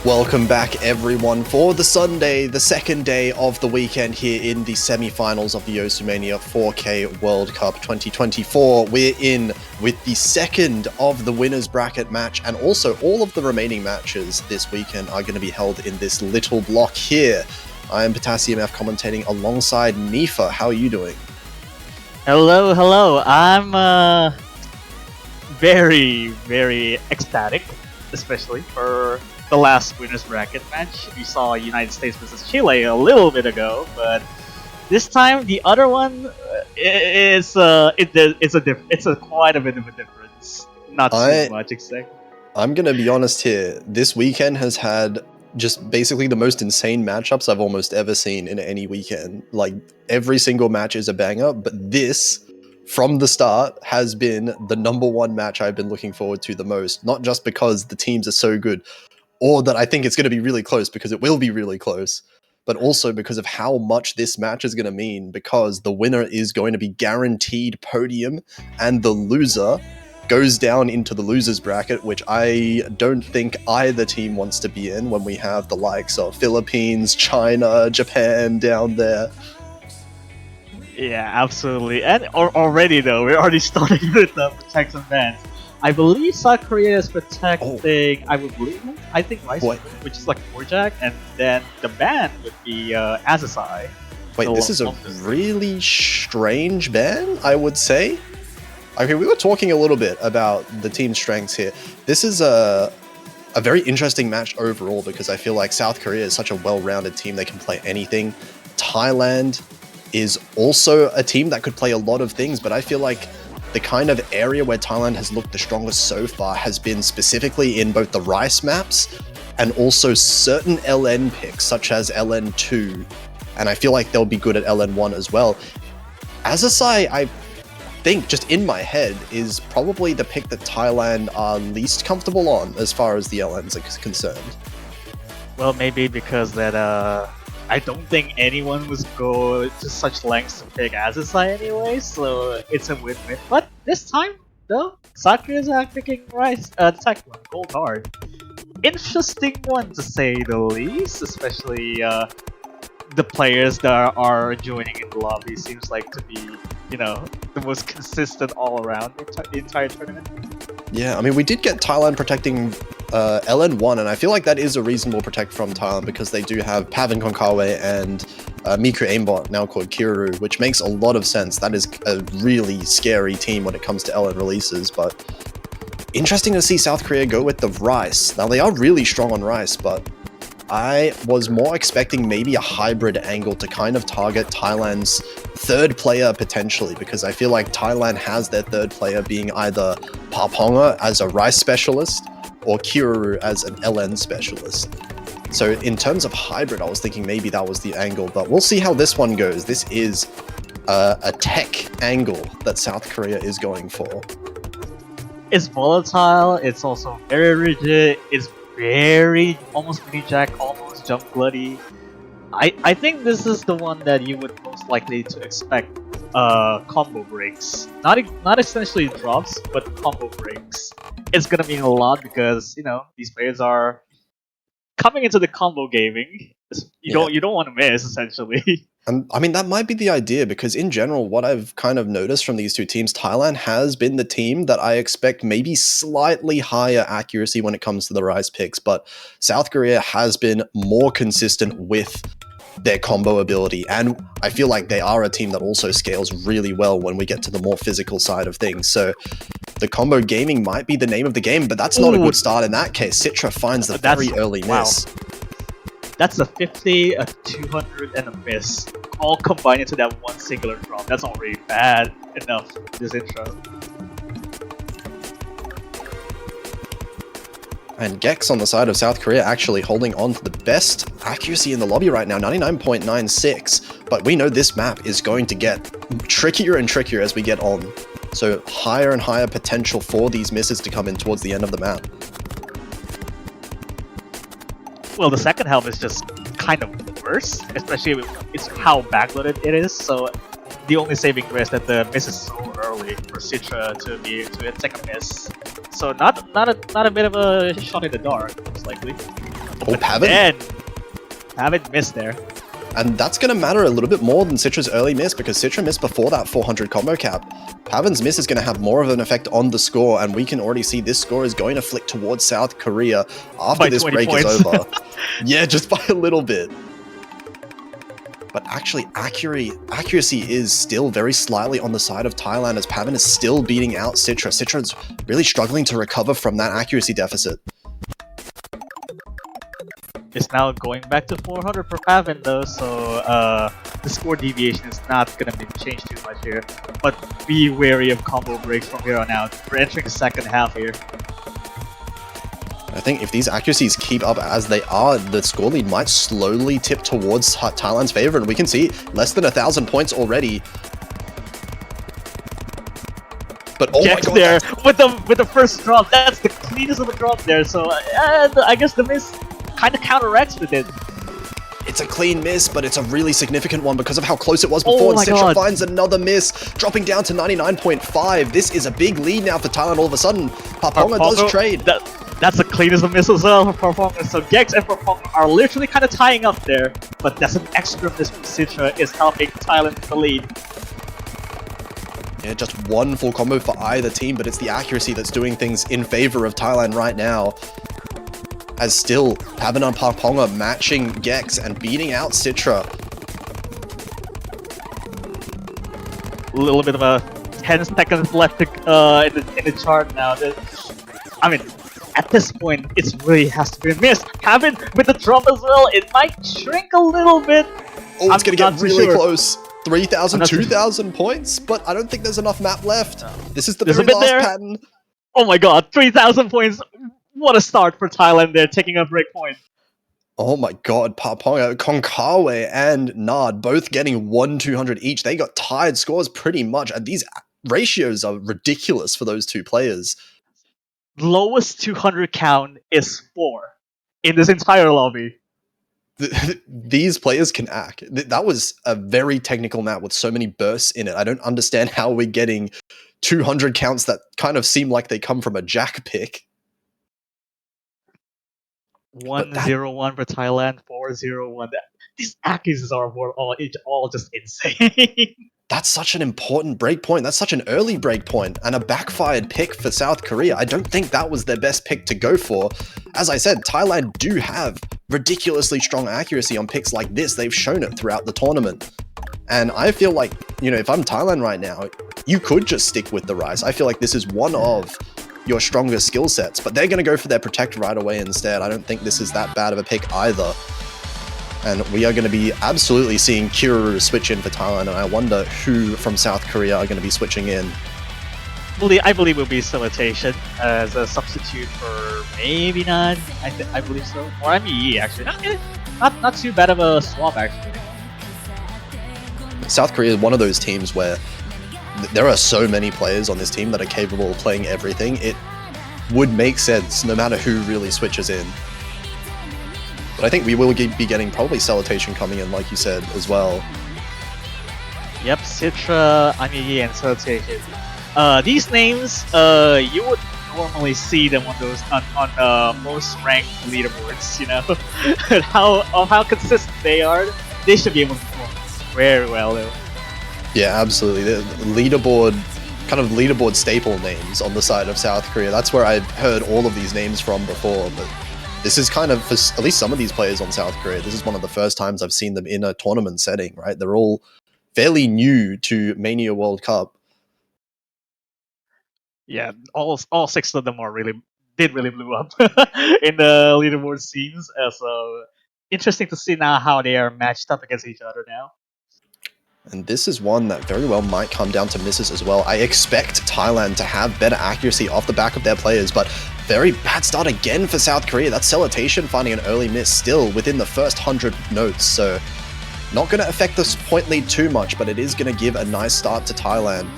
Welcome back, everyone, for the Sunday, the second day of the weekend here in the semi-finals of the Mania 4K World Cup 2024. We're in with the second of the winners bracket match, and also all of the remaining matches this weekend are going to be held in this little block here. I am Potassium F commentating alongside Nifa. How are you doing? Hello. I'm very, very ecstatic, especially for the last winners bracket match. We saw United States versus Chile a little bit ago, but this time the other one it's quite a bit of a difference. Not too much, exactly. I'm gonna be honest here. This weekend has had just basically the most insane matchups I've almost ever seen in any weekend. Like, every single match is a banger, but this, from the start, has been the #1 match I've been looking forward to the most. Not just because the teams are so good, or that I think it's going to be really close, because it will be really close, but also because of how much this match is going to mean, because the winner is going to be guaranteed podium, and the loser goes down into the losers bracket, which I don't think either team wants to be in when we have the likes of Philippines, China, Japan down there. Yeah, absolutely. And already though, we're already starting with the protect and bans. I believe South Korea is protecting, I think Rice, which is like Borjak, and then the ban would be Azasai. Wait, this is a really strange ban, I would say. Okay, we were talking a little bit about the team strengths here. This is a very interesting match overall, because I feel like South Korea is such a well-rounded team. They can play anything. Thailand is also a team that could play a lot of things, but I feel like the kind of area where Thailand has looked the strongest so far has been specifically in both the Rice maps and also certain LN picks, such as LN2, and I feel like they'll be good at LN1 as well. Azasai, I think, just in my head, is probably the pick that Thailand are least comfortable on as far as the LNs are concerned. Well, maybe because that I don't think anyone was go to such lengths to pick Azasai anyway, so it's a win-win. But this time, though, Sakura's picking Rice, the second one, Gold Guard. Interesting one to say the least, especially the players that are joining in the lobby seems like to be, the most consistent all around the entire tournament. Yeah, I mean, we did get Thailand protecting LN1, and I feel like that is a reasonable protect from Thailand, because they do have Pavan Konkawe and Miku aimbot, now called Kiru, which makes a lot of sense. That is a really scary team when it comes to LN releases, but interesting to see South Korea go with the Rice. Now, they are really strong on Rice, but I was more expecting maybe a hybrid angle to kind of target Thailand's third player potentially, because I feel like Thailand has their third player being either Paponga as a Rice specialist or Kiruru as an LN specialist. So in terms of hybrid, I was thinking maybe that was the angle, but we'll see how this one goes. This is a tech angle that South Korea is going for. It's volatile, it's also very rigid, it's very almost mini jack, almost jump bloody. I think this is the one that you would most likely to expect combo breaks. Not essentially drops, but combo breaks. It's gonna mean a lot because these players are coming into the combo gaming. You don't want to miss, essentially. And I mean, that might be the idea, because in general, what I've kind of noticed from these two teams, Thailand has been the team that I expect maybe slightly higher accuracy when it comes to the Rice picks, but South Korea has been more consistent with their combo ability, and I feel like they are a team that also scales really well when we get to the more physical side of things. So the combo gaming might be the name of the game, but that's not a good start in that case. Citra finds the very early miss. That's a 50, a 200, and a miss, all combined into that one singular drop. That's already bad enough this intro. And Gex on the side of South Korea actually holding on to the best accuracy in the lobby right now, 99.96. But we know this map is going to get trickier and trickier as we get on. So higher and higher potential for these misses to come in towards the end of the map. Well, the second helm is just kind of worse, especially it's how backloaded it is. So the only saving grace that the miss is so early for Citra to be to take a miss. So not a bit of a shot in the dark, most likely. Oh, Pavan. And Pavan missed there. And that's going to matter a little bit more than Citra's early miss, because Citra missed before that 400 combo cap. Pavan's miss is going to have more of an effect on the score, and we can already see this score is going to flick towards South Korea after By this 20 break points. is over. Yeah, just by a little bit. But actually, accuracy is still very slightly on the side of Thailand, as Pavan is still beating out Citra. Citra's really struggling to recover from that accuracy deficit. It's now going back to 400 per Pavan though, so the score deviation is not going to be changed too much here. But be wary of combo breaks from here on out. We're entering the second half here. I think if these accuracies keep up as they are, the score lead might slowly tip towards Thailand's favor, and we can see less than 1,000 points already. But oh my god, there with the first drop, that's the cleanest of a drop there. So I guess the miss kind of counteracts with it. it's a clean miss, but it's a really significant one because of how close it was before. And Citra finds another miss, dropping down to 99.5. This is a big lead now for Thailand all of a sudden. Parponga does trade. That's the cleanest of miss as well for Parponga. So Gex and Parponga are literally kind of tying up there, but that's an extra miss from Citra is helping Thailand with the lead. Yeah, just one full combo for either team, but it's the accuracy that's doing things in favor of Thailand right now. As still, Pavan and Parponga matching Gex and beating out Citra. A little bit of a 10 seconds left in the chart now. I mean, at this point, it really has to be a miss. Pavan with the drop as well, it might shrink a little bit. Oh, it's going to get really close. 3,000, 2,000 points, but I don't think there's enough map left. This is the very last pattern. Oh my god, 3,000 points. What a start for Thailand there, taking a break point. Oh my god, Parponga, Konkawe and Nard both getting 1,200 each. They got tied scores pretty much, and these ratios are ridiculous for those two players. Lowest 200 count is 4 in this entire lobby. These players can act. That was a very technical map with so many bursts in it. I don't understand how we're getting 200 counts that kind of seem like they come from a jack pick. 1-0-1 for Thailand, 4-0-1. These accuracies are all just insane. That's such an important break point. That's such an early break point and a backfired pick for South Korea. I don't think that was their best pick to go for. As I said, Thailand do have ridiculously strong accuracy on picks like this. They've shown it throughout the tournament. And I feel like, you know, if I'm Thailand right now, you could just stick with the Rise. I feel like this is one of your strongest skill sets, but they're going to go for their Protect right away instead. I don't think this is that bad of a pick either. And we are going to be absolutely seeing Kiruru switch in for Thailand, and I wonder who from South Korea are going to be switching in. I believe it will be Salutation as a substitute for maybe not. I believe so. Or I mean, actually, not too bad of a swap actually. South Korea is one of those teams where there are so many players on this team that are capable of playing everything. It would make sense no matter who really switches in. But I think we will be getting probably Salutation coming in, like you said, as well. Yep, Citra, Amigi, and Salutation. These names, you would normally see them on those on most ranked leaderboards. You know, how consistent they are. They should be able to perform very well, though. Yeah, absolutely. The leaderboard staple names on the side of South Korea. That's where I've heard all of these names from before, but this is kind of, for at least some of these players on South Korea, this is one of the first times I've seen them in a tournament setting, right? They're all fairly new to Mania World Cup. Yeah, all 6 of them did really blew up in the leaderboard scenes. So interesting to see now how they are matched up against each other now. And this is one that very well might come down to misses as well. I expect Thailand to have better accuracy off the back of their players, but very bad start again for South Korea. That's Salutation finding an early miss still within the first 100 notes, so not going to affect this point lead too much, but it is going to give a nice start to Thailand.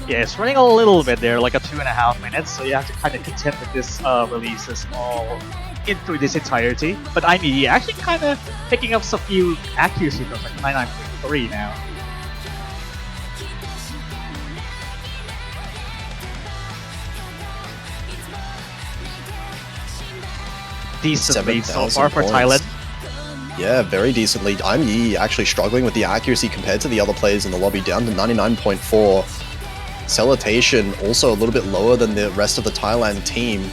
Yeah, it's running a little bit there, like a 2.5 minutes, so you have to kind of contend with this releases all through this entirety. But I mean, actually kind of picking up some few accuracy drops, like 99.3 now. decent lead so 7,000 far for points. Thailand. Yeah, very decent lead. I'm Yi actually struggling with the accuracy compared to the other players in the lobby, down to 99.4. Salutation also a little bit lower than the rest of the Thailand team.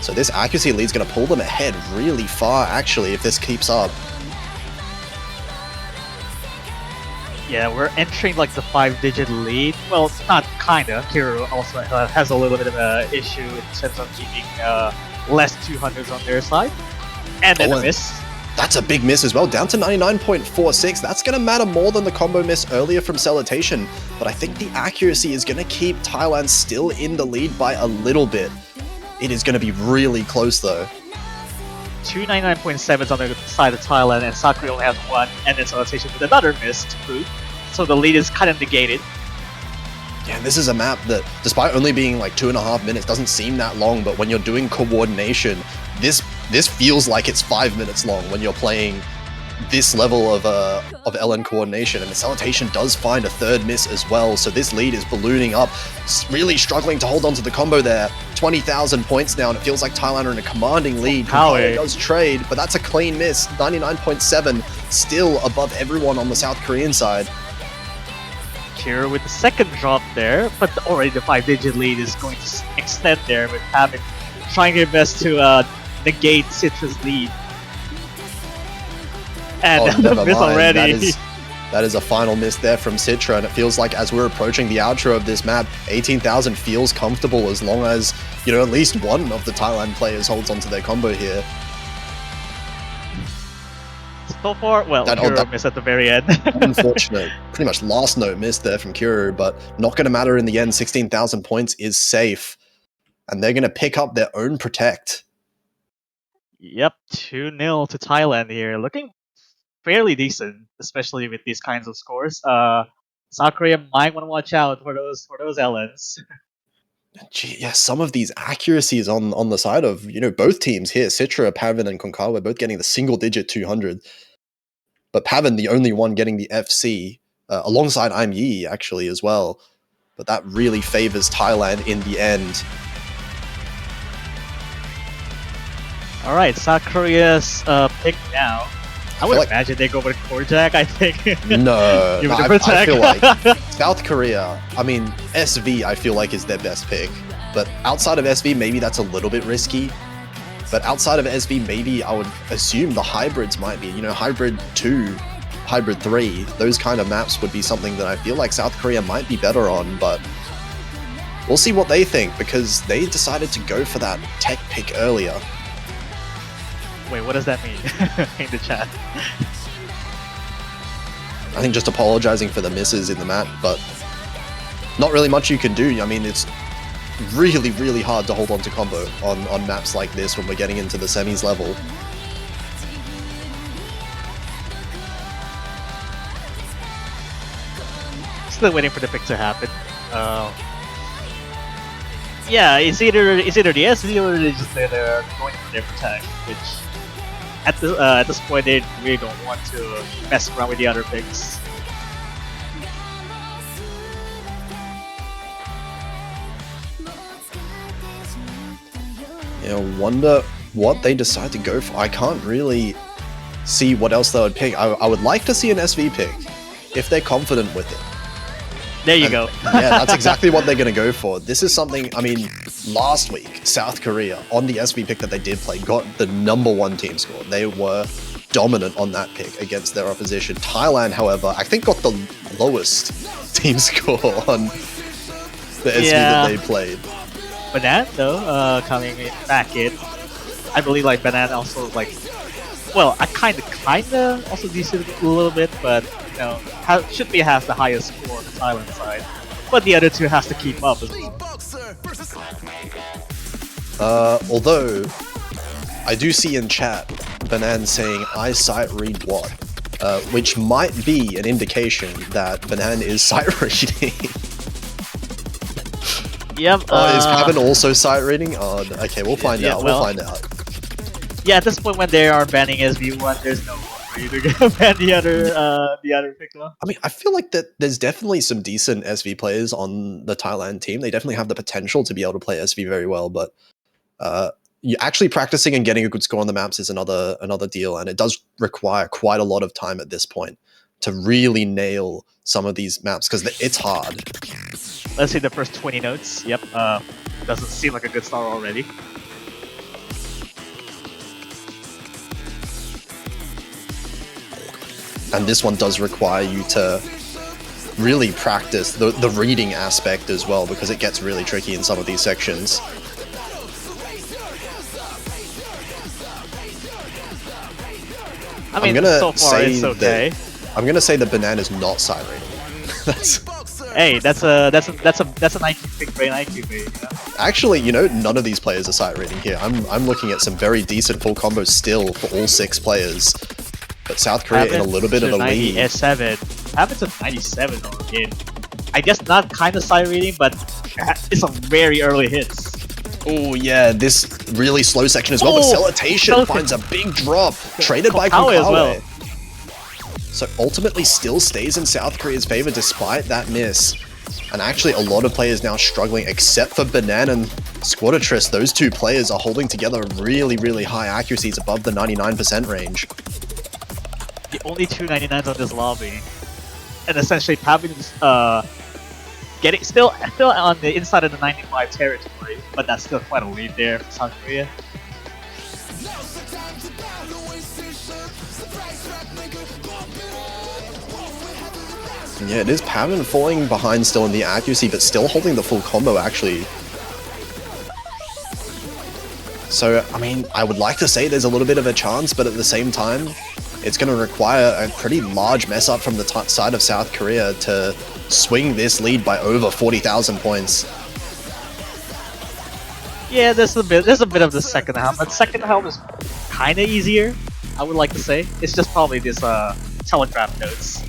So this accuracy lead is going to pull them ahead really far, actually, if this keeps up. Yeah, we're entering like the 5-digit lead. Well, not kinda. Kiro also has a little bit of an issue in terms of keeping less 200s on their side. And then a miss. That's a big miss as well, down to 99.46. That's going to matter more than the combo miss earlier from Salutation, but I think the accuracy is going to keep Thailand still in the lead by a little bit. It is going to be really close though. 299.7s on the side of Thailand, and Sakura only has one, and then Salutation with another miss to boot. So the lead is kind of negated. Yeah, this is a map that, despite only being like 2.5 minutes, doesn't seem that long, but when you're doing coordination, this feels like it's 5 minutes long when you're playing this level of LN coordination, and the Salutation does find a third miss as well, so this lead is ballooning up, really struggling to hold on to the combo there. 20,000 points now, and it feels like Thailand are in a commanding lead. Korea does trade, but that's a clean miss. 99.7, still above everyone on the South Korean side. Kira with the second drop there, but already the 5-digit lead is going to extend there with Pavic trying their best to negate Citra's lead. And the miss already. That is a final miss there from Citra, and it feels like as we're approaching the outro of this map, 18,000 feels comfortable as long as, you know, at least one of the Thailand players holds onto their combo here. So far, well, Kuro missed at the very end. Unfortunate. Pretty much last note miss there from Kuro, but not going to matter in the end. 16,000 points is safe, and they're going to pick up their own Protect. Yep, 2-0 to Thailand here. Looking fairly decent, especially with these kinds of scores. South Korea might want to watch out for those LNs. Gee, yeah, some of these accuracies on the side of, you know, both teams here, Citra, Pavin, and Konkawa, both getting the single-digit 200. But Pavin, the only one getting the FC, alongside I'm Yi, actually, as well. But that really favors Thailand in the end. Alright, South Korea's pick now. I would imagine they go with Korjak, I think. No, I feel like South Korea, I mean, SV I feel like is their best pick. But outside of SV, maybe that's a little bit risky. But outside of SV, maybe I would assume the hybrids might be, you know, Hybrid 2, Hybrid 3, those kind of maps would be something that I feel like South Korea might be better on, but we'll see what they think, because they decided to go for that tech pick earlier. Wait, what does that mean in the chat? I think just apologizing for the misses in the map, but not really much you can do. I mean, it's really, really hard to hold on to combo on maps like this when we're getting into the semis level. Still waiting for the pick to happen. Yeah, it's either the SV or they're just they're going for their Protect, which at this point they really don't want to mess around with the other picks. Yeah, wonder what they decide to go for. I can't really see what else they would pick. I would like to see an SV pick if they're confident with it. There you go. Yeah, that's exactly what they're going to go for. This is something, I mean, last week, South Korea, on the SV pick that they did play, got the #1 team score. They were dominant on that pick against their opposition. Thailand, however, I think got the lowest team score on the SV that they played. Banan, though, coming back in. I believe, like, Banan also, like, well, I kinda also decent a little bit, but, you know, should be has the highest score on the Thailand side. But the other two has to keep up as well. Although, I do see in chat, Banan saying, I sight read what? Which might be an indication that Banan is sight reading. Yep. Is Pavin also sight reading? Oh, okay, we'll find out. We'll find out. Yeah, at this point when they are banning SV1, there's no for you to ban the other pick now. I mean, I feel like that there's definitely some decent SV players on the Thailand team. They definitely have the potential to be able to play SV very well, but actually practicing and getting a good score on the maps is another deal, and it does require quite a lot of time at this point to really nail some of these maps because it's hard. Let's see the first 20 notes. Yep, doesn't seem like a good start already. And this one does require you to really practice the reading aspect as well, because it gets really tricky in some of these sections. I mean, so far it's okay. I'm gonna say the banana's not sight reading. Hey, that's a IQ pick, brain IQ pick. You know? Actually, you know, none of these players are sight reading here. I'm looking at some very decent full combos still for all 6 players. But South Korea in a little bit of a lead. Happens at 97 again. I guess not kind of sight reading, but it's a very early hits. Oh yeah, this really slow section as well, but Salutation finds a big drop, traded by Konkawa as well. So ultimately still stays in South Korea's favor despite that miss. And actually a lot of players now struggling, except for Banan and Squattatrist. Those 2 players are holding together really, really high accuracies above the 99% range. The only 2 99s on this lobby. And essentially Pavin's getting still on the inside of the 95 territory, but that's still quite a lead there for South Korea. Yeah, it is Pavin falling behind still in the accuracy, but still holding the full combo actually. So, I mean, I would like to say there's a little bit of a chance, but at the same time, it's going to require a pretty large mess up from the side of South Korea to swing this lead by over 40,000 points. Yeah, there's a bit of the second half, but second half is kind of easier, I would like to say. It's just probably this telegraph notes.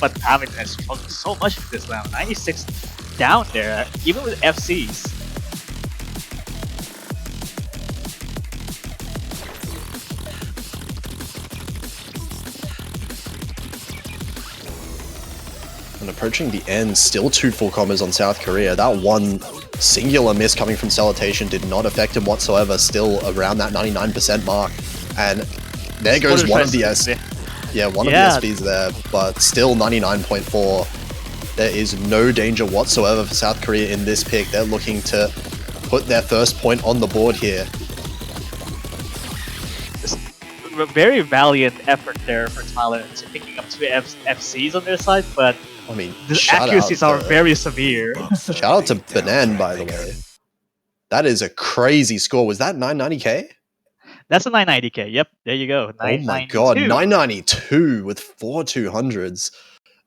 But Pavin has struggled so much with this round. 96 down there, even with FCs. And approaching the end, still 2 full combos on South Korea. That one singular miss coming from Salutation did not affect him whatsoever, still around that 99% mark. And there goes one of the one of the SVs there, but still 99.4. There is no danger whatsoever for South Korea in this pick. They're looking to put their first point on the board here. Very valiant effort there for Thailand to picking up 2 FCs on their side, but I mean, the accuracies are very severe. Shout out to Banan, by the way. That is a crazy score. Was that 990k? That's a 990k. Yep, there you go. Oh my god, 992 with 4 200s.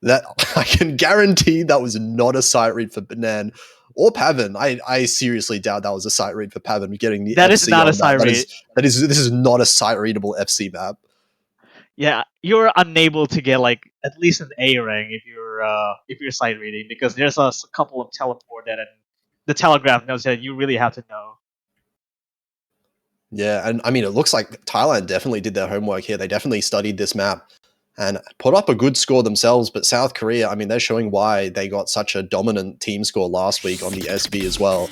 That I can guarantee that was not a sight read for Banan or Pavin. I seriously doubt that was a sight read for Pavin getting the That FC is not a sight read. This is not a sight readable FC map. Yeah, you're unable to get like at least an A rank if you're sight reading, because there's a couple of teleport and the telegraph notes that you really have to know. Yeah, and I mean, it looks like Thailand definitely did their homework here. They definitely studied this map and put up a good score themselves. But South Korea, I mean, they're showing why they got such a dominant team score last week on the SV as well.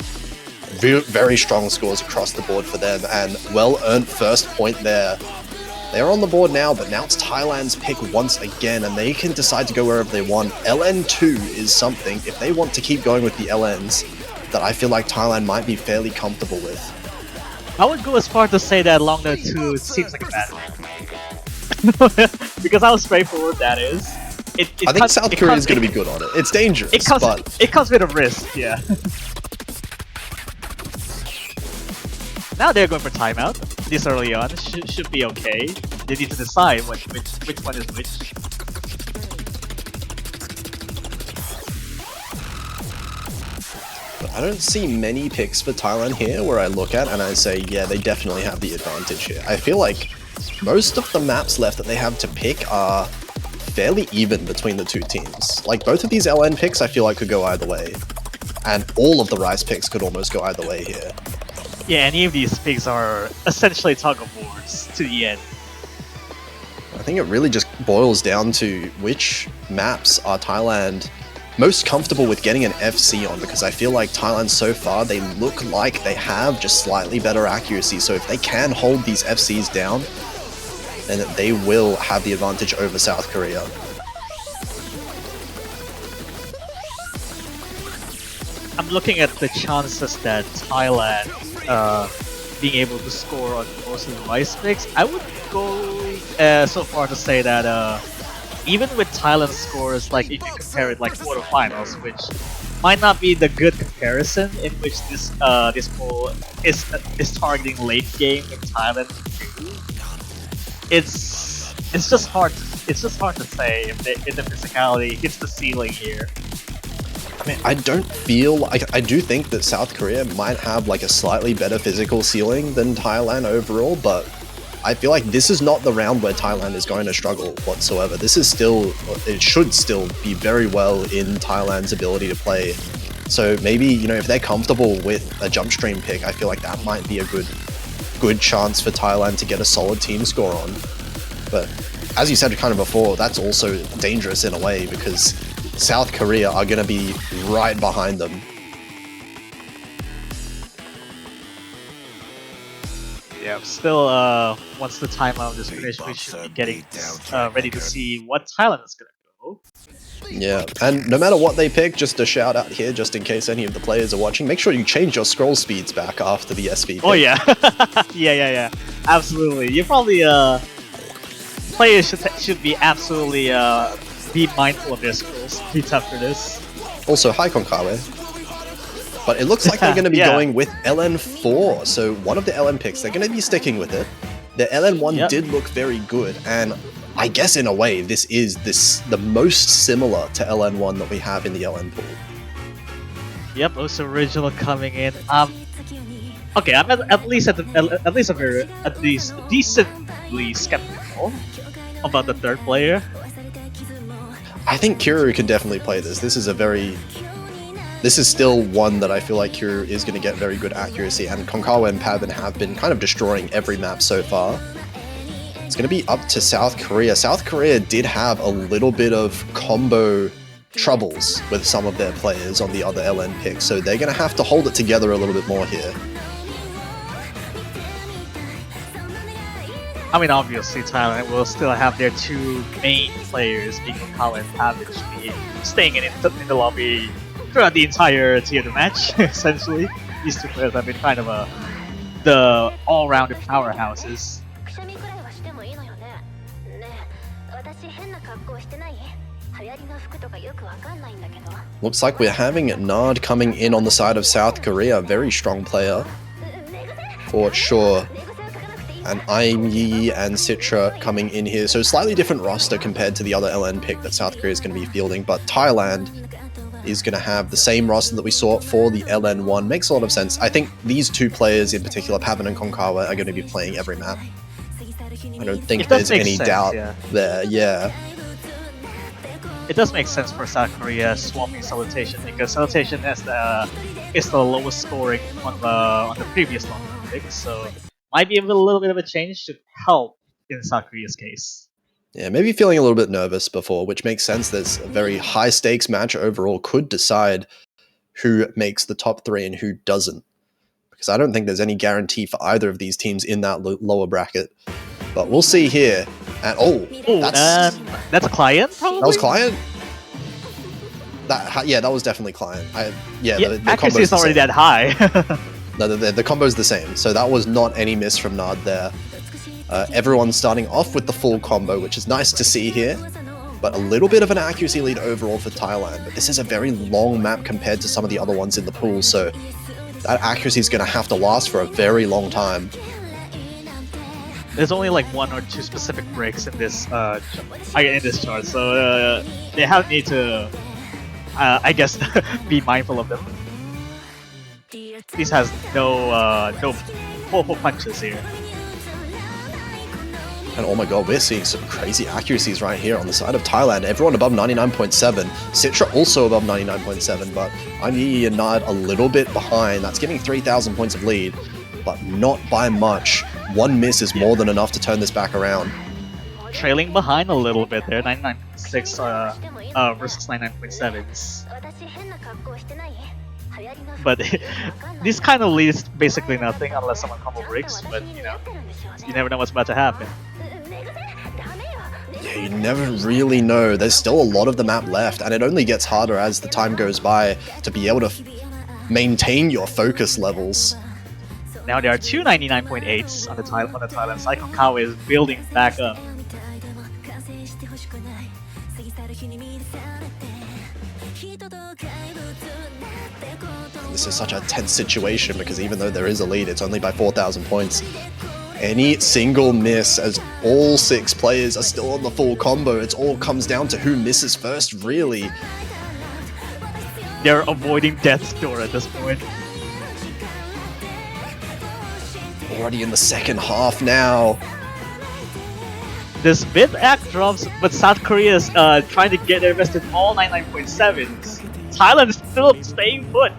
Very strong scores across the board for them, and well-earned first point there. They're on the board now, but now it's Thailand's pick once again, and they can decide to go wherever they want. LN2 is something, if they want to keep going with the LNs, that I feel like Thailand might be fairly comfortable with. I would go as far to say that long note 2 seems like a bad thing. Because how straightforward that is. I think South Korea is going to be good on it. It's dangerous, but... It comes with a risk, yeah. Now they're going for timeout. This early on should be okay. They need to decide which one is which. But I don't see many picks for Thailand here where I look at and I say, yeah, they definitely have the advantage here. I feel like most of the maps left that they have to pick are fairly even between the 2 teams. Like, both of these LN picks I feel like could go either way. And all of the Rice picks could almost go either way here. Yeah, any of these picks are essentially tug-of-wars to the end. I think it really just boils down to which maps are Thailand most comfortable with getting an FC on, because I feel like Thailand so far, they look like they have just slightly better accuracy. So if they can hold these FCs down, then they will have the advantage over South Korea. I'm looking at the chances that Thailand being able to score on most of the rice picks. I would go so far to say that even with Thailand's scores, like if you compare it like quarterfinals, which might not be the good comparison, in which this poll is targeting late game in Thailand too. It's just hard to say if the physicality hits the ceiling here. I mean, I don't feel like, I do think that South Korea might have like a slightly better physical ceiling than Thailand overall, but I feel like this is not the round where Thailand is going to struggle whatsoever. This is still, it should still be very well in Thailand's ability to play. So maybe, you know, if they're comfortable with a jump stream pick, I feel like that might be a good chance for Thailand to get a solid team score on. But as you said kind of before, that's also dangerous in a way, because South Korea are going to be right behind them. Yeah, still, once the timeout is finished, we should be getting ready to see what Thailand is gonna go. Yeah, and no matter what they pick, just a shout out here, just in case any of the players are watching, make sure you change your scroll speeds back after the SV pick. Oh yeah, yeah, absolutely. You probably, players should be absolutely, be mindful of their scroll speeds after this. Also, hi Konkawe. But it looks like they're going to be going with LN4, so one of the LN picks, they're going to be sticking with it. The LN1 did look very good, and I guess in a way, this is the most similar to LN1 that we have in the LN pool. Yep, most original coming in. Okay, I'm at least decently skeptical about the third player. I think Kuru can definitely play this. This is still one that I feel like Kuru is going to get very good accuracy, and Konkawa and Pavin have been kind of destroying every map so far. It's going to be up to South Korea. South Korea did have a little bit of combo troubles with some of their players on the other LN picks, so they're going to have to hold it together a little bit more here. I mean, obviously, Thailand will still have their two main players, being Konkawa and Pavin, staying in the lobby throughout the entirety of the match, essentially. These two players have been kind of the all-rounded powerhouses. Looks like we're having Nard coming in on the side of South Korea, a very strong player, for sure. And Aimyi and Citra coming in here, so slightly different roster compared to the other LN pick that South Korea is going to be fielding, but Thailand is going to have the same roster that we saw for the LN1. Makes a lot of sense. I think these two players in particular, Pavin and Konkawa, are going to be playing every map. I don't think there's any doubt there, yeah. It does make sense for South Korea swapping Salutation, because Salutation is the lowest scoring on the previous long pick, so might be a little bit of a change to help in South Korea's case. Yeah, maybe feeling a little bit nervous before, which makes sense. There's a very high stakes match overall, could decide who makes the top three and who doesn't. Because I don't think there's any guarantee for either of these teams in that lower bracket. But we'll see here. And that's a client, probably? That was client? That was definitely client. The accuracy is already that high. The combo's the same, so that was not any miss from Nard there. Everyone's starting off with the full combo, which is nice to see here, but a little bit of an accuracy lead overall for Thailand. But this is a very long map compared to some of the other ones in the pool, so that accuracy is going to have to last for a very long time. There's only like one or two specific breaks in this chart, so they need to, I guess, be mindful of them. This has no powerful punches here. And oh my god, we're seeing some crazy accuracies right here on the side of Thailand. Everyone above 99.7. Citra also above 99.7, but Aimyi and Nard a little bit behind. That's giving 3,000 points of lead, but not by much. One miss is more than enough to turn this back around. Trailing behind a little bit there, 99 99.6 versus 99.7s. But this kind of leads basically nothing unless someone combo breaks. But you know, you never know what's about to happen. Yeah, you never really know. There's still a lot of the map left, and it only gets harder as the time goes by to be able to maintain your focus levels. Now there are two 99.8s on the Thailand side. Konkawa is building back up. This is such a tense situation because even though there is a lead, it's only by 4,000 points. Any single miss, as all 6 players are still on the full combo, it all comes down to who misses first, really. They're avoiding death's door at this point. Already in the second half now. This mid-act drops, but South Korea is trying to get their best in all 99.7s. Thailand is still staying put.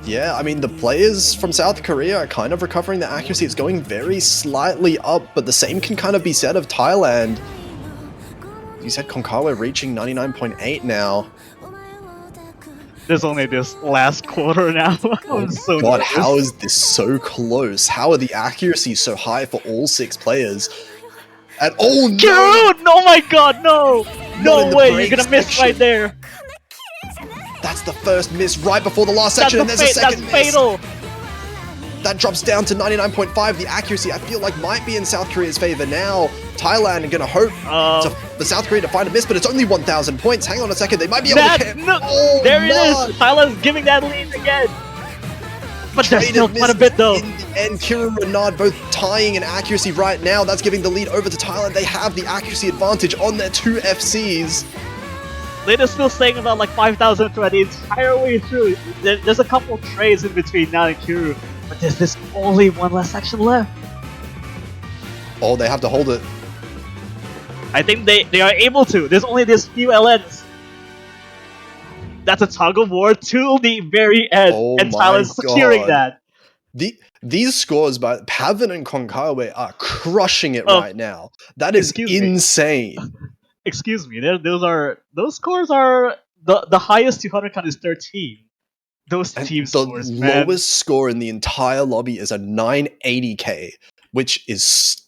Yeah, I mean, the players from South Korea are kind of recovering their accuracy. It's going very slightly up, but the same can kind of be said of Thailand. You said Konkawa reaching 99.8 now. There's only this last quarter now. Oh so god, nervous. How is this so close? How are the accuracies so high for all 6 players? And oh no! Kiru! Oh my god, no! No way, you're gonna miss section. Right there. That's the first miss right before the last section, and there's a second miss. That's fatal. That drops down to 99.5. The accuracy, I feel like, might be in South Korea's favor now. Thailand are gonna hope for South Korea to find a miss, but it's only 1,000 points. Hang on a second, they might be able to get... No, there it is! Thailand's giving that lead again. But there's still quite a bit though. In the end, Kiru and Renard both tying in accuracy right now. That's giving the lead over to Thailand. They have the accuracy advantage on their 2 FCs. They're still staying about like 5,000 throughout the entire way through. There's a couple trades in between now and Kiru, but there's only one last section left. Oh, they have to hold it. I think they are able to. There's only this few LNs. That's a tug of war to the very end, and Thailand's securing that. These scores by Pavan and Konkawa are crushing it right now. That is insane. Excuse me, those scores are the highest 200 count is 13. Those team scores, man. The lowest score in the entire lobby is a 980k, which is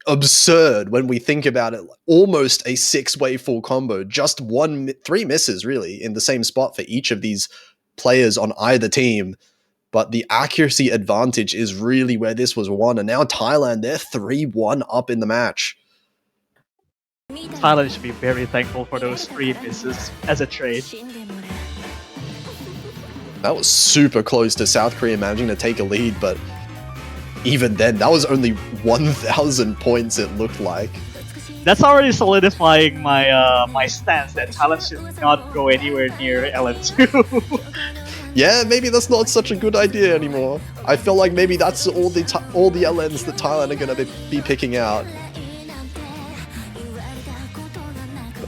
absurd when we think about it. Almost a 6-way full combo, just 3 misses really in the same spot for each of these players on either team. But the accuracy advantage is really where this was won, and now Thailand, they're 3-1 up in the match. Thailand should be very thankful for those 3 misses as a trade. That was super close to South Korea managing to take a lead, but even then, that was only 1,000 points it looked like. That's already solidifying my my stance that Thailand should not go anywhere near LN2. Yeah, maybe that's not such a good idea anymore. I feel like maybe that's all the LNs that Thailand are going to be picking out.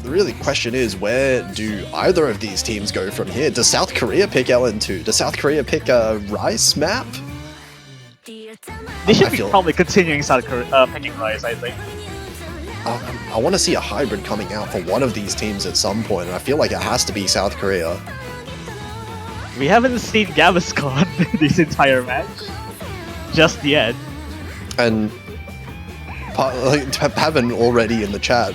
The really question is, where do either of these teams go from here? Does South Korea pick LN2? Does South Korea pick a Rice map? They should be probably continuing South Korea picking Rice, I think. I want to see a hybrid coming out for one of these teams at some point, and I feel like it has to be South Korea. We haven't seen Gaviscon this entire match just yet. And Pavan already in the chat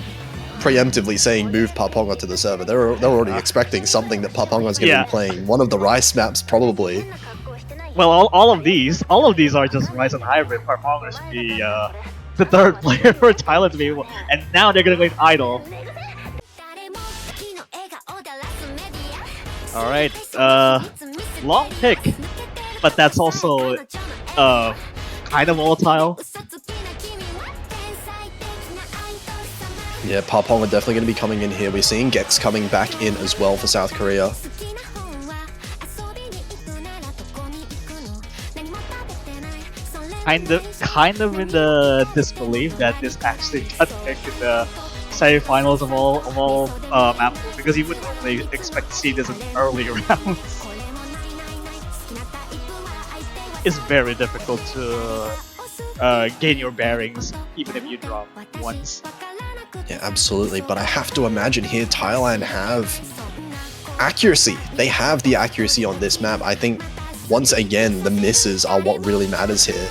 preemptively saying move Paponga to the server. They're already expecting something that Paponga's going to be playing. One of the Rice maps, probably. Well, all of these are just Rice and hybrid. Paponga should be the 3rd player for Thailand to be able, and now they're going to go Idol. Alright, long pick, but that's also kind of volatile. Yeah, Papong are definitely going to be coming in here. We're seeing Gex coming back in as well for South Korea. Kind of in the disbelief that this actually got picked in the semifinals of all maps, because you wouldn't normally expect to see this in early rounds. It's very difficult to gain your bearings even if you drop once. Yeah, absolutely. But I have to imagine here Thailand have accuracy. They have the accuracy on this map. I think once again the misses are what really matters here.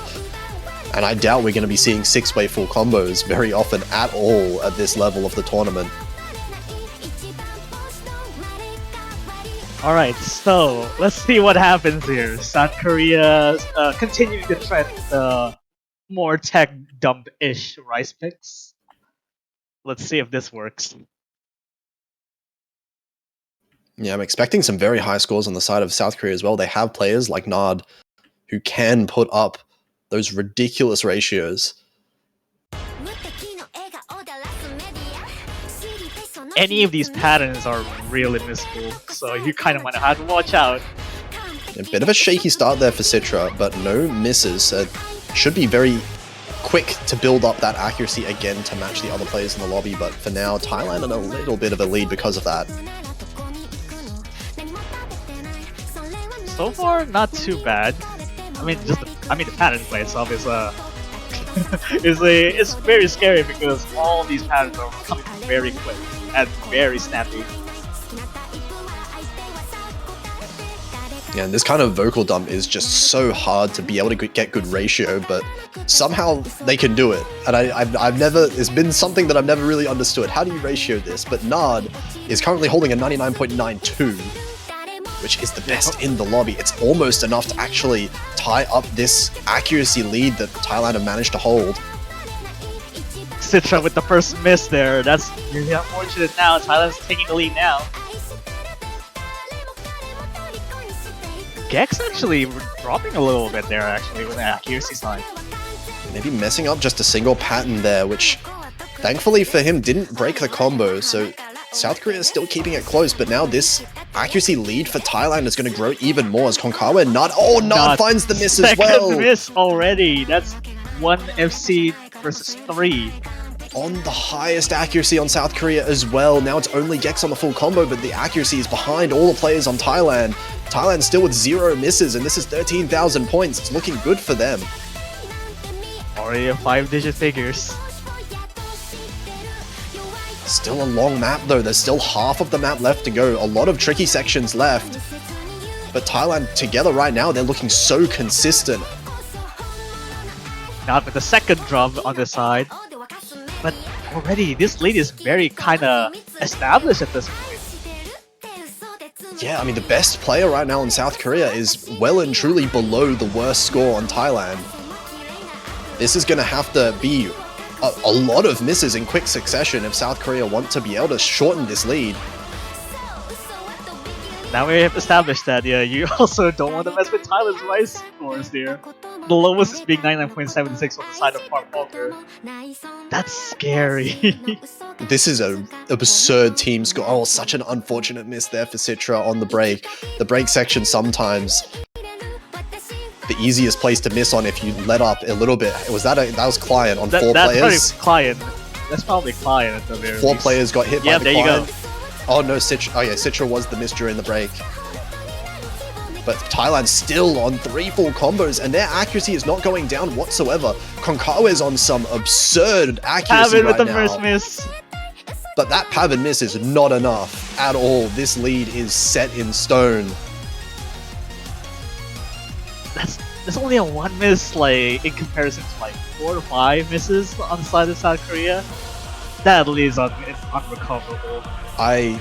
And I doubt we're going to be seeing 6-way full combos very often at all at this level of the tournament. Alright, so let's see what happens here. South Korea continuing the trend, more tech dump-ish rice picks. Let's see if this works. Yeah, I'm expecting some very high scores on the side of South Korea as well. They have players like Nard who can put up those ridiculous ratios. Any of these patterns are really missable, so you kind of want to have to watch out. A bit of a shaky start there for Citra, but no misses. Should be very quick to build up that accuracy again to match the other players in the lobby, but for now, Thailand in a little bit of a lead because of that. So far, not too bad. I mean, the pattern play itself is it's very scary because all these patterns are coming very quick and very snappy. Yeah, and this kind of vocal dump is just so hard to be able to get good ratio, but somehow they can do it. And I've never, it's been something that I've never really understood. How do you ratio this? But Nard is currently holding a 99.92, which is the best in the lobby. It's almost enough to actually tie up this accuracy lead that Thailand have managed to hold. Citra with the first miss there. That's really unfortunate now. Thailand's taking the lead now. Gex actually dropping a little bit there actually with the accuracy side. Maybe messing up just a single pattern there, which thankfully for him didn't break the combo, so South Korea is still keeping it close, but now this accuracy lead for Thailand is going to grow even more as Konkawa and Nard... Oh, Nard finds the miss as well! Second miss already! That's 1 FC versus 3. On the highest accuracy on South Korea as well. Now it's only Gex on the full combo, but the accuracy is behind all the players on Thailand. Thailand still with 0 misses, and this is 13,000 points. It's looking good for them. Already a 5-digit figures. Still a long map though. There's still half of the map left to go. A lot of tricky sections left. But Thailand together right now, they're looking so consistent. Not with the second drum on the side. But already, this lead is very kinda established at this point. Yeah, I mean, the best player right now in South Korea is well and truly below the worst score on Thailand. This is going to have to be a lot of misses in quick succession if South Korea want to be able to shorten this lead. Now we have established that, yeah, you also don't want to mess with Thailand's rice scores here. The lowest is being 99.76 on the side of Park Walker. That's scary. This is an absurd team score. Oh, such an unfortunate miss there for Citra on the break. The break section sometimes the easiest place to miss on if you let up a little bit. That was Client on 4 players. That's Client. That's probably Client at the very 4 least. players got hit by the Client. There you go. Oh no, Citra. Oh yeah, Citra was the miss during the break. But Thailand's still on 3 full combos, and their accuracy is not going down whatsoever. Konkawa is on some absurd accuracy right now. with the first miss. But that Pavan miss is not enough at all. This lead is set in stone. That's only a 1 miss, like in comparison to like 4 to 5 misses on the side of South Korea. That lead is unrecoverable. I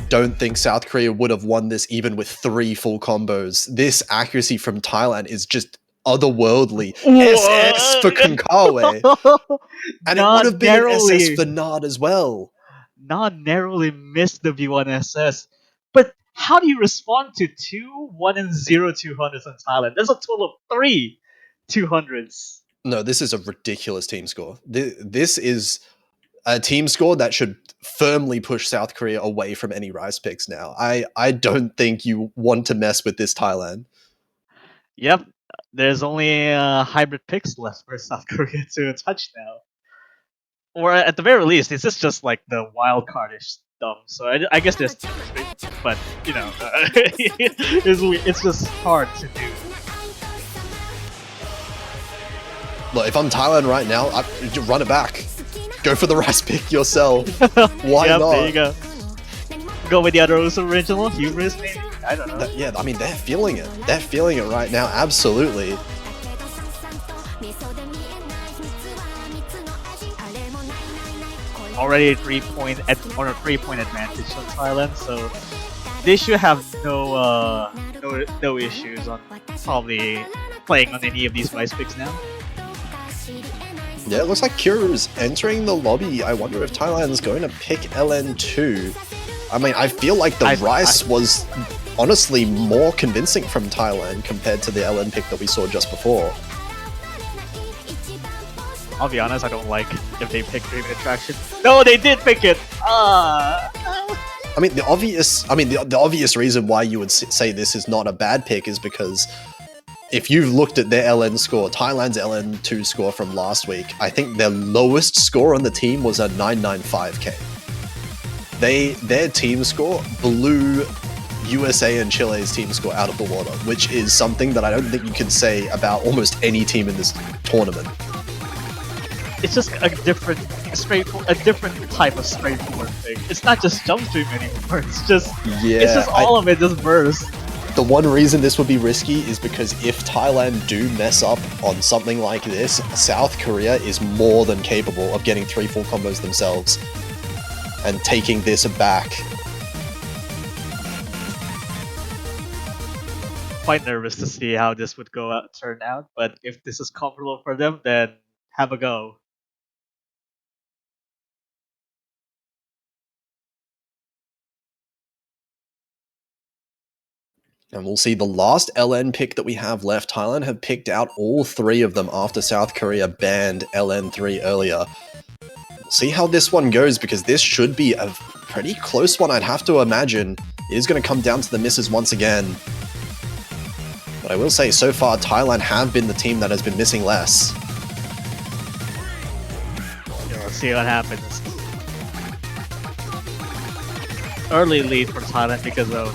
don't think South Korea would have won this even with 3 full combos. This accuracy from Thailand is just otherworldly. SS for Konkawa. And it would have been an SS for Nard as well. Nard narrowly missed the V1SS. But how do you respond to 2 1 and 0 200s on Thailand? There's a total of 3 200s. No, this is a ridiculous team score. This is a team score that should firmly push South Korea away from any rice picks now. I don't think you want to mess with this Thailand. Yep, there's only hybrid picks left for South Korea to touch now. Or at the very least, it's just like the wild cardish stuff. So I guess there's chemistry, but you know, it's just hard to do. Look, if I'm Thailand right now, I run it back. Go for the rice pick yourself. Why yep, not? there you go. Go with the other original, Hubris maybe? I don't know. Yeah, I mean, they're feeling it. They're feeling it right now, absolutely. Already a 3-point advantage on Thailand, so they should have no issues on probably playing on any of these rice picks now. Yeah, it looks like Kiru's entering the lobby. I wonder if Thailand's going to pick LN2. I mean, I feel like the rice was honestly more convincing from Thailand compared to the LN pick that we saw just before. I'll be honest, I don't like if they pick Dreaming Attraction. No, they did pick it! I mean, the obvious reason why you would say this is not a bad pick is because if you've looked at their LN score, Thailand's LN2 score from last week, I think their lowest score on the team was a 995k. Their team score blew USA and Chile's team score out of the water, which is something that I don't think you can say about almost any team in this tournament. It's just a different type of straightforward thing. It's not just jump stream anymore. It's just all of it just bursts. The one reason this would be risky is because if Thailand do mess up on something like this, South Korea is more than capable of getting 3 full combos themselves and taking this back. Quite nervous to see how this would turn out, but if this is comfortable for them, then have a go. And we'll see the last LN pick that we have left. Thailand have picked out all 3 of them after South Korea banned LN3 earlier. We'll see how this one goes, because this should be a pretty close one, I'd have to imagine. It is going to come down to the misses once again. But I will say, so far, Thailand have been the team that has been missing less. Yeah, let's see what happens. Early lead for Thailand because of,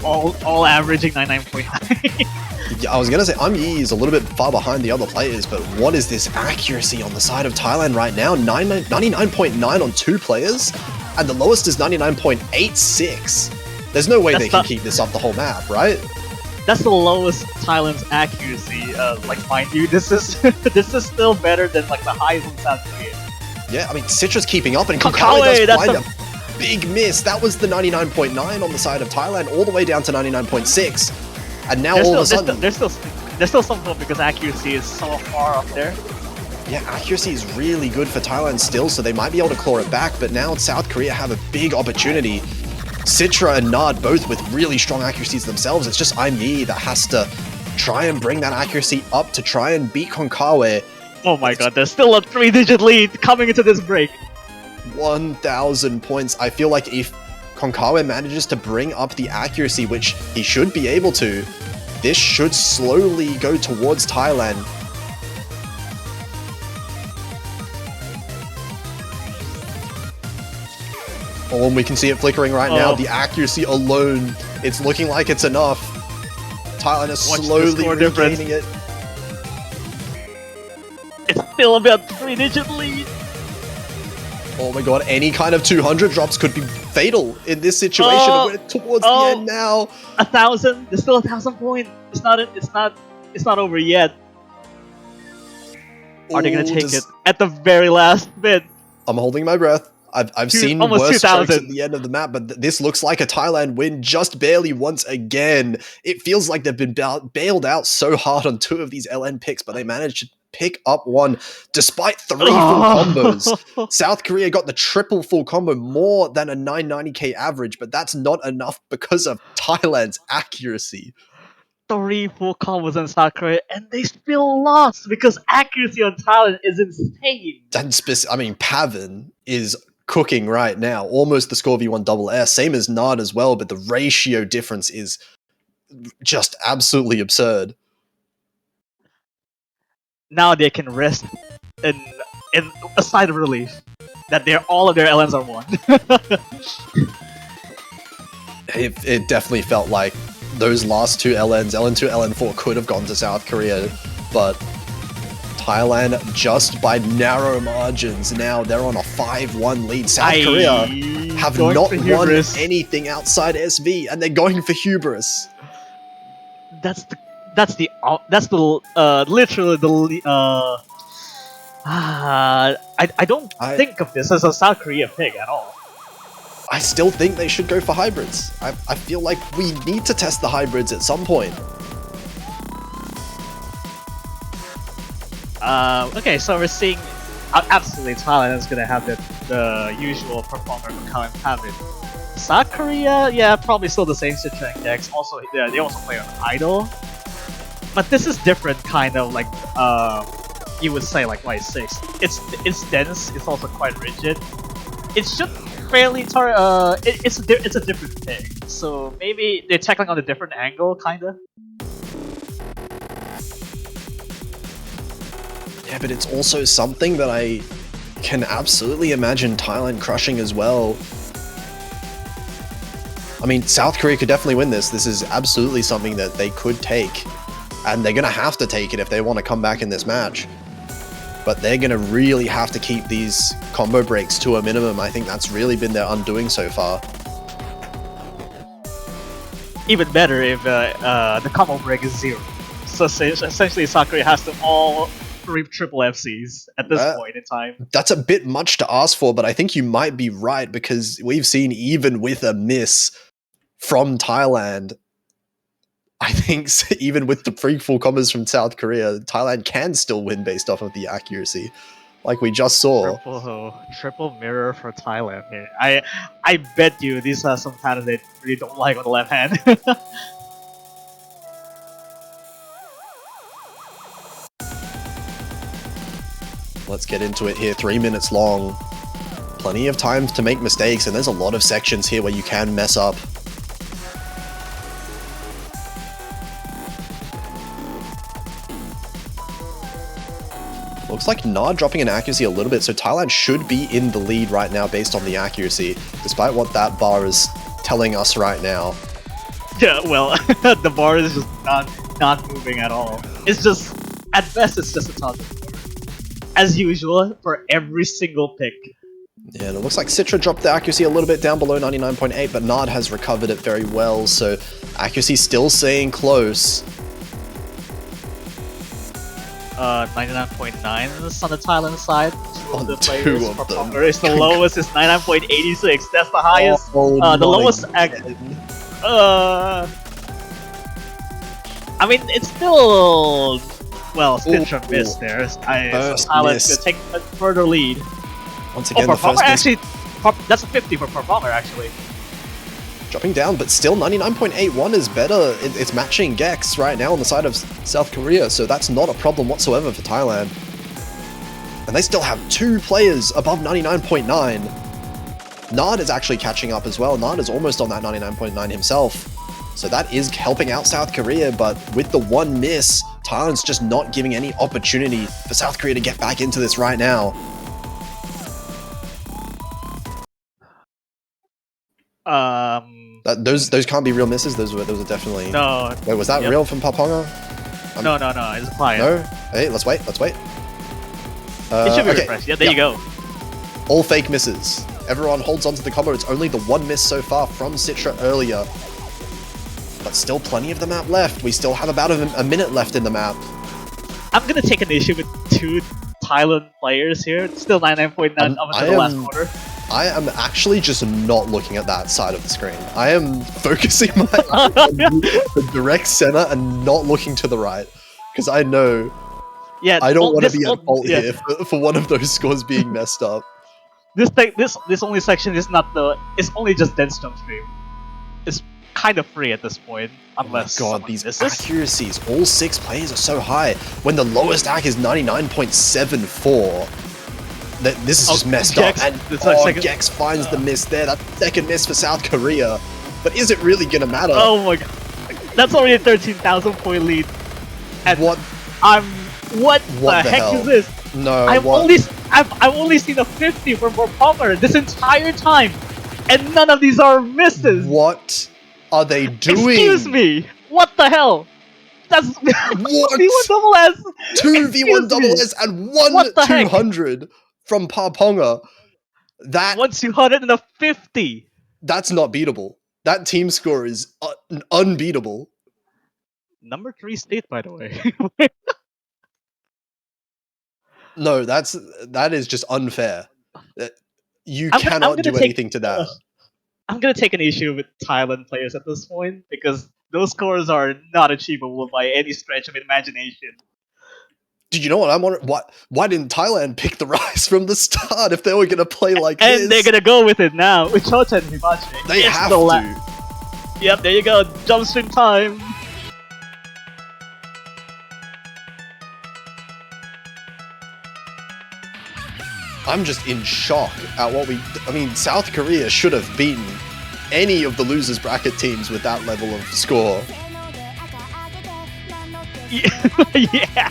all averaging 99.9. Yeah, I was gonna say, Yi is a little bit far behind the other players, but what is this accuracy on the side of Thailand right now? 99.9 on 2 players, and the lowest is 99.86. There's no way they can keep this up the whole map, right? That's the lowest Thailand's accuracy. Mind you, this is still better than the highs in South Korea. Yeah, I mean, Citra's keeping up, and Konkawi does find a big miss. That was the 99.9 on the side of Thailand, all the way down to 99.6. And now all of a sudden... There's still some hope because accuracy is so far up there. Yeah, accuracy is really good for Thailand still, so they might be able to claw it back, but now South Korea have a big opportunity. Citra and Nard both with really strong accuracies themselves. It's just Yi that has to try and bring that accuracy up to try and beat Konkawi. Oh my god, there's still a 3-digit lead coming into this break. 1,000 points. I feel like if Konkawi manages to bring up the accuracy, which he should be able to, this should slowly go towards Thailand. Oh, and we can see it flickering right now. The accuracy alone, it's looking like it's enough. Thailand is slowly regaining it. It's still about 3-digit lead. Oh my god, any kind of 200 drops could be fatal in this situation. We're towards the end now. 1,000. There's still 1,000 points. It's not over yet. Are they gonna take it at the very last bit? I'm holding my breath. I've seen worse strokes at the end of the map, but this looks like a Thailand win just barely once again. It feels like they've been bailed out so hard on 2 of these LN picks, but they managed to pick up one despite 3 full combos. South Korea got the triple full combo, more than a 990k average, but that's not enough because of Thailand's accuracy. 3 full combos in South Korea, and they still lost because accuracy on Thailand is insane. I mean, Pavin is cooking right now, almost the score v1SS, same as Nard as well, but the ratio difference is just absolutely absurd. Now they can rest in a sigh of relief that all of their LNs are won. It definitely felt like those last 2 LNs, LN2, LN4, could have gone to South Korea, but Thailand just by narrow margins. Now they're on a 5-1 lead. South Korea have not won anything outside SV, and they're going for hubris. That's the literally the I don't think of this as a South Korea pick at all. I still think they should go for hybrids. I feel like we need to test the hybrids at some point. Okay, so we're seeing absolutely Thailand is gonna have the usual performer Macau and Pavin. South Korea, yeah, probably still the same Citra and Gex. Also, they also play on Idol, but this is different, kind of like you would say like Y6. It's dense. It's also quite rigid. It should fairly it's a different thing. So maybe they're tackling on a different angle, kinda. Yeah, but it's also something that I can absolutely imagine Thailand crushing as well. I mean, South Korea could definitely win this. This is absolutely something that they could take. And they're going to have to take it if they want to come back in this match. But they're going to really have to keep these combo breaks to a minimum. I think that's really been their undoing so far. Even better if the combo break is 0. So essentially South Korea has to all 3 triple FCs at this point in time. That's a bit much to ask for, but I think you might be right, because we've seen even with a miss from Thailand, I think even with the freakful combos from South Korea, Thailand can still win based off of the accuracy, like we just saw. Triple mirror for Thailand here. I bet you these are some patterns they really don't like on the left hand. Let's get into it here. 3 minutes long. Plenty of time to make mistakes, and there's a lot of sections here where you can mess up. Looks like Nard dropping in accuracy a little bit, so Thailand should be in the lead right now based on the accuracy, despite what that bar is telling us right now. Yeah, well, the bar is just not moving at all. It's just, at best, it's just a toss. As usual, for every single pick. Yeah, and it looks like Citra dropped the accuracy a little bit down below 99.8, but Nard has recovered it very well, so accuracy still staying close. 99.9 on the Thailand side. Two of the players two of for them. Ponger is the lowest is 99.86. That's the highest. The lowest. I mean, it's still Stitcher missed there. So Thailand's gonna take a further lead. Once again, the first actually, that's a 50 for Ponger actually. Dropping down, but still 99.81 is better. It's matching Gex right now on the side of South Korea, so that's not a problem whatsoever for Thailand. And they still have 2 players above 99.9. Nard is actually catching up as well. Nard is almost on that 99.9 himself. So that is helping out South Korea, but with the 1 miss, Thailand's just not giving any opportunity for South Korea to get back into this right now. Those can't be real misses. Those are definitely. No. Wait, was that real from Paponga? No. It's a client. No. Hey, let's wait. It should be refreshed. Yeah, there you go. All fake misses. Everyone holds onto the combo. It's only the 1 miss so far from Citra earlier, but still plenty of the map left. We still have about a minute left in the map. I'm gonna take an issue with 2 Thailand players here. It's still 99.9 up until the last quarter. I am actually just not looking at that side of the screen. I am focusing my eye on the direct center and not looking to the right, because I know I don't want to be at fault here for one of those scores being messed up. This only section is not it's only just dense jump stream. It's kind of free at this point, unless. Oh my god, these accuracies! All 6 players are so high. When the lowest AC is 99.74. This is just messed up, and Gex finds the miss there. That second miss for South Korea, but is it really gonna matter? Oh my god, that's already a 13,000 point lead. And what the heck is this? No, I've only seen a 50 from Ponger this entire time, and none of these are misses. What are they doing? Excuse me, what the hell? That's What? V1 double S. 2 Excuse V1 me. double S and 1 What the heck? 200 from Paponga. That 1,250. that's not beatable. That team score is unbeatable. Number 3 state, by the way. No, that is just unfair. You I'm cannot gonna do take. anything to that. I'm gonna take an issue with Thailand players at this point because those scores are not achievable by any stretch of imagination. Did you know what I'm wondering? Why didn't Thailand pick the Rise from the start if they were gonna play like And this? they're gonna go with it now. Uchota and Hibachi. They It's have the to. Yep, there you go. Jump stream time. I'm just in shock at what I mean, South Korea should have beaten any of the losers bracket teams with that level of score. Yeah.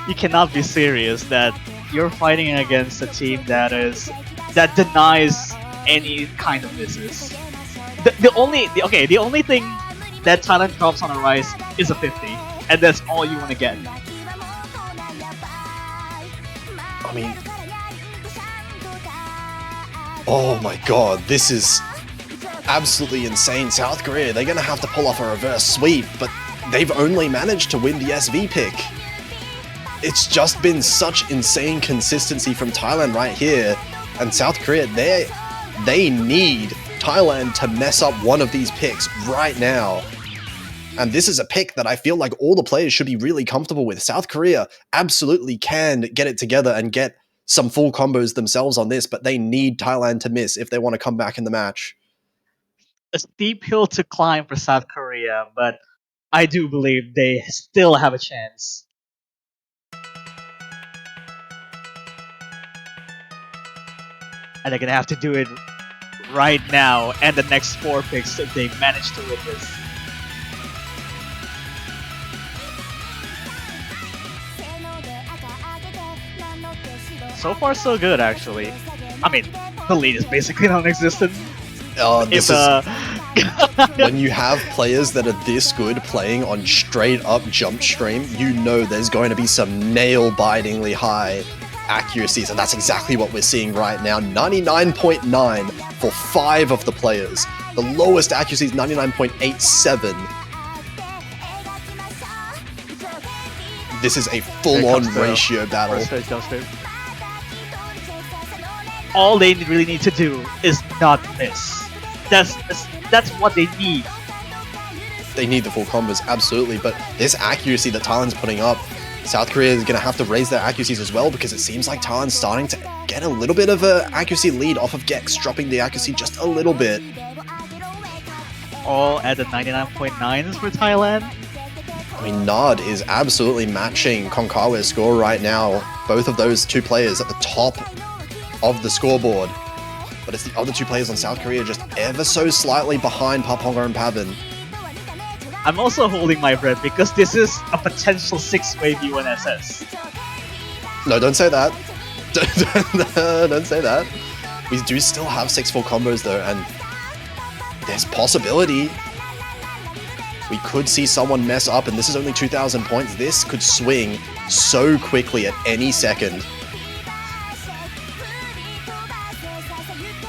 You cannot be serious that you're fighting against a team that denies any kind of misses. The only thing that Thailand drops on a Rise is a 50, and that's all you want to get. I mean, oh my god, this is absolutely insane. South Korea, they're gonna have to pull off a reverse sweep, but they've only managed to win the SV pick. It's just been such insane consistency from Thailand right here, and South Korea, they need Thailand to mess up one of these picks right now. And this is a pick that I feel like all the players should be really comfortable with. South Korea absolutely can get it together and get some full combos themselves on this, but they need Thailand to miss if they want to come back in the match. A steep hill to climb for South Korea, but I do believe they still have a chance. And they're gonna have to do it right now and the next 4 picks if they manage to win this. So far, so good, actually. I mean, the lead is basically non-existent. When you have players that are this good playing on straight up jump stream, you know there's going to be some nail-bitingly high accuracies, and that's exactly what we're seeing right now. 99.9 for 5 of the players. The lowest accuracy is 99.87. This is a full-on ratio battle. All they really need to do is not miss. That's what they need. They need the full combos, absolutely, but this accuracy that Thailand's putting up, South Korea is going to have to raise their accuracies as well, because it seems like Thailand's starting to get a little bit of an accuracy lead off of Gex, dropping the accuracy just a little bit. All at the 99.9s for Thailand. I mean, Nard is absolutely matching Konkawa's score right now. Both of those two players at the top of the scoreboard. But it's the other two players on South Korea just ever so slightly behind Paponga and Pavin. I'm also holding my breath because this is a potential 6-way V1SS. No, don't say that. Don't say that. We do still have 6 full combos though, and there's possibility. We could see someone mess up, and this is only 2,000 points. This could swing so quickly at any second.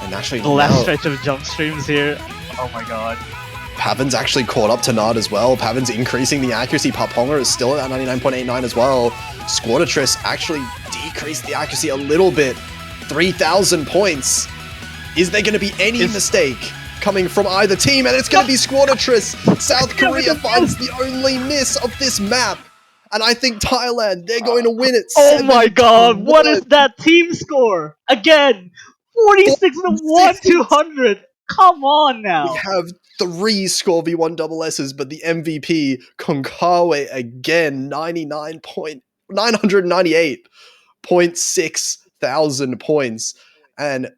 And actually, the last stretch of jump streams here. Oh my god. Pavin's actually caught up to Nard as well. Pavin's increasing the accuracy. Paponga is still at 99.89 as well. Squattatress actually decreased the accuracy a little bit. 3,000 points. Is there going to be any mistake coming from either team? And it's going to be Squattatress. South Korea finds the only miss of this map. And I think Thailand, they're going to win it. Oh my god, what is that team score? Again, 46 to 1, 200. Come on now. We have 3 score V1 double S's, but the MVP, Konkawa, again, 998.6 thousand points. And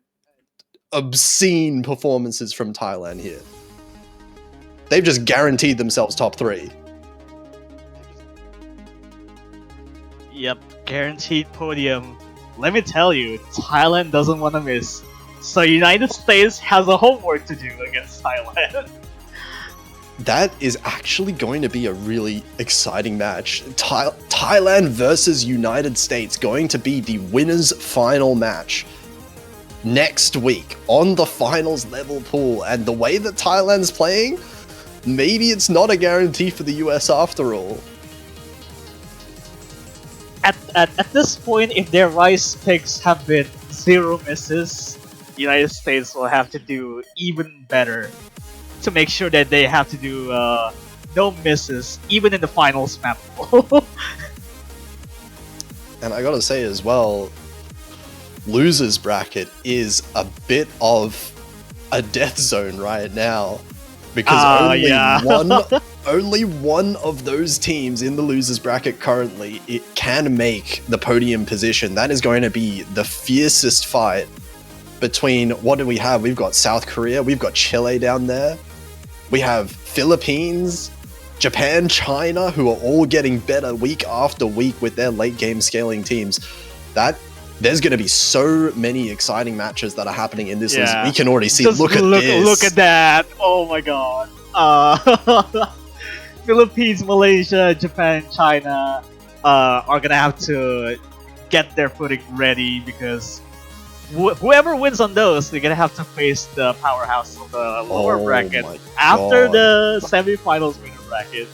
obscene performances from Thailand here. They've just guaranteed themselves top 3. Yep, guaranteed podium. Let me tell you, Thailand doesn't want to miss. So United States has a homework to do against Thailand. that is actually going to be a really exciting match. Thailand versus United States going to be the winners' final match next week on the finals level pool. And the way that Thailand's playing, maybe it's not a guarantee for the US after all. At this point, if their rice picks have been 0 misses, the United States will have to do even better to make sure that they have to do no misses, even in the finals map. And I gotta say as well, losers bracket is a bit of a death zone right now, because only one of those teams in the losers bracket currently it can make the podium position. That is going to be the fiercest fight between, what do we have? We've got South Korea, we've got Chile down there, we have Philippines, Japan, China, who are all getting better week after week with their late game scaling teams. There's going to be so many exciting matches that are happening in this list. We can already see. Just look at this. Look at that! Oh my god! Philippines, Malaysia, Japan, China are gonna have to get their footing ready, because whoever wins on those, they're gonna have to face the powerhouse of the lower bracket after the semifinals winner bracket.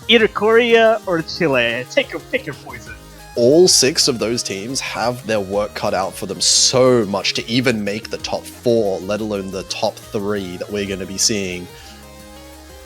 Either Korea or Chile. Pick your poison. All 6 of those teams have their work cut out for them so much to even make the top 4, let alone the top 3 that we're going to be seeing.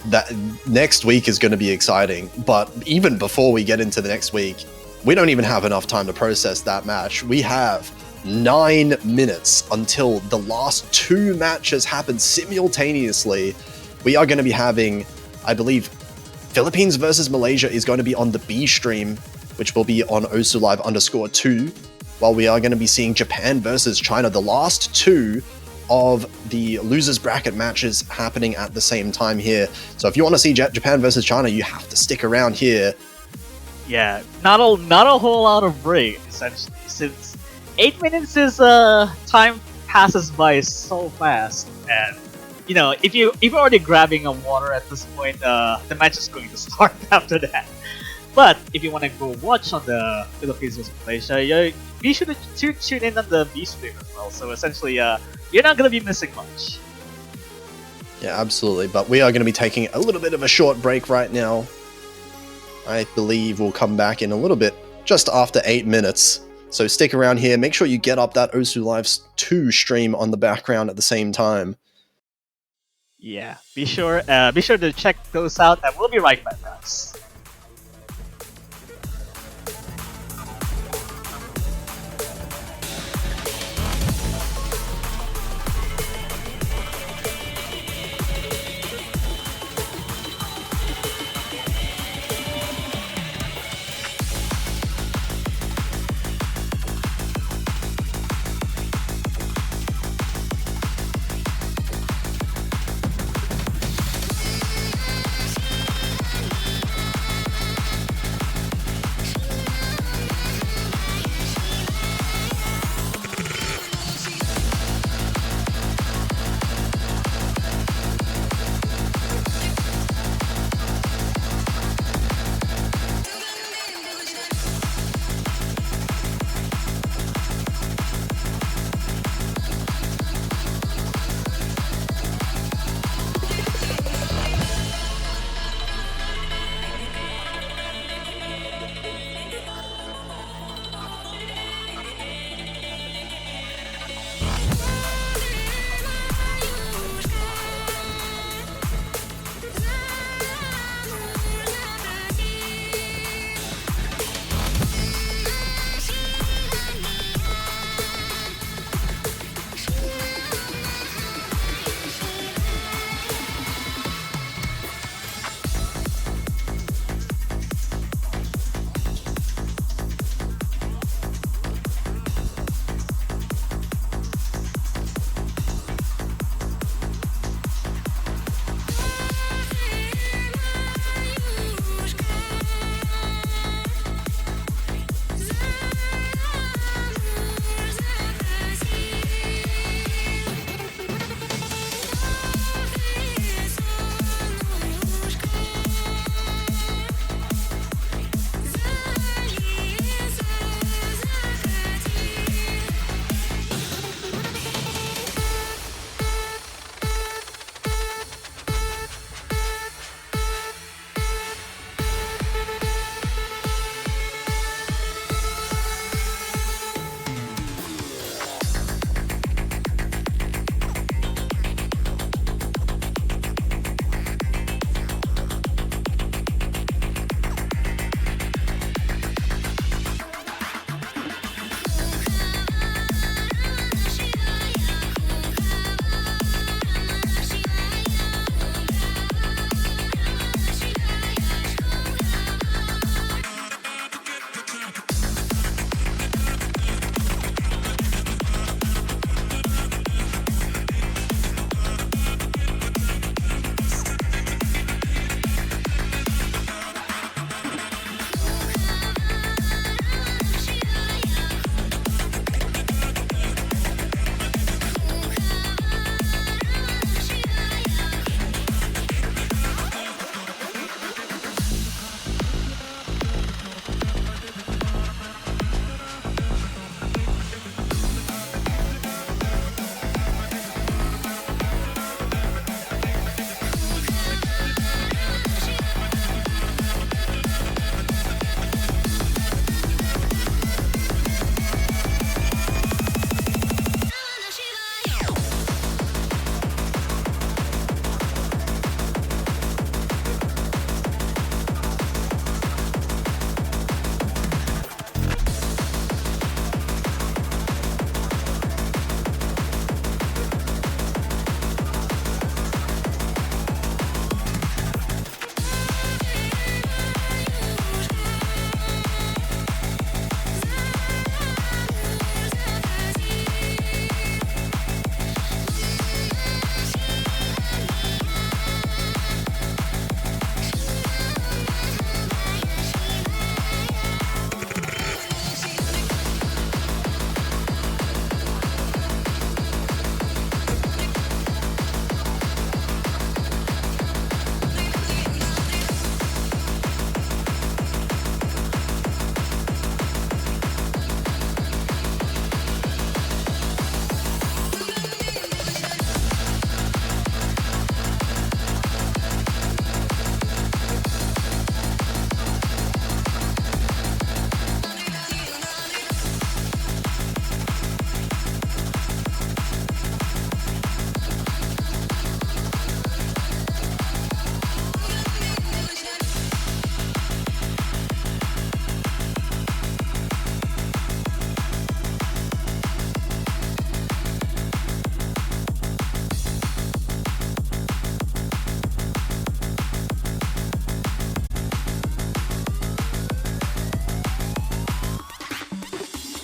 That next week is going to be exciting, but even before we get into the next week, we don't even have enough time to process that match. We have 9 minutes until the last 2 matches happen simultaneously. We are going to be having, I believe, Philippines versus Malaysia is going to be on the B stream, which will be on osulive_2, while we are going to be seeing Japan versus China, the last 2 of the losers bracket matches happening at the same time here. So if you want to see Japan versus China, you have to stick around here. Yeah, not a whole lot of break, essentially, since 8 minutes is time passes by so fast, and you know, if you're already grabbing a water at this point, the match is going to start after that. But if you want to go watch on the Philippines versus Malaysia, be sure to tune in on the B stream as well. So essentially, you're not going to be missing much. Yeah, absolutely. But we are going to be taking a little bit of a short break right now. I believe we'll come back in a little bit, just after 8 minutes. So stick around here. Make sure you get up that Osu Live's 2 stream on the background at the same time. Yeah, be sure to check those out, and we'll be right back, guys.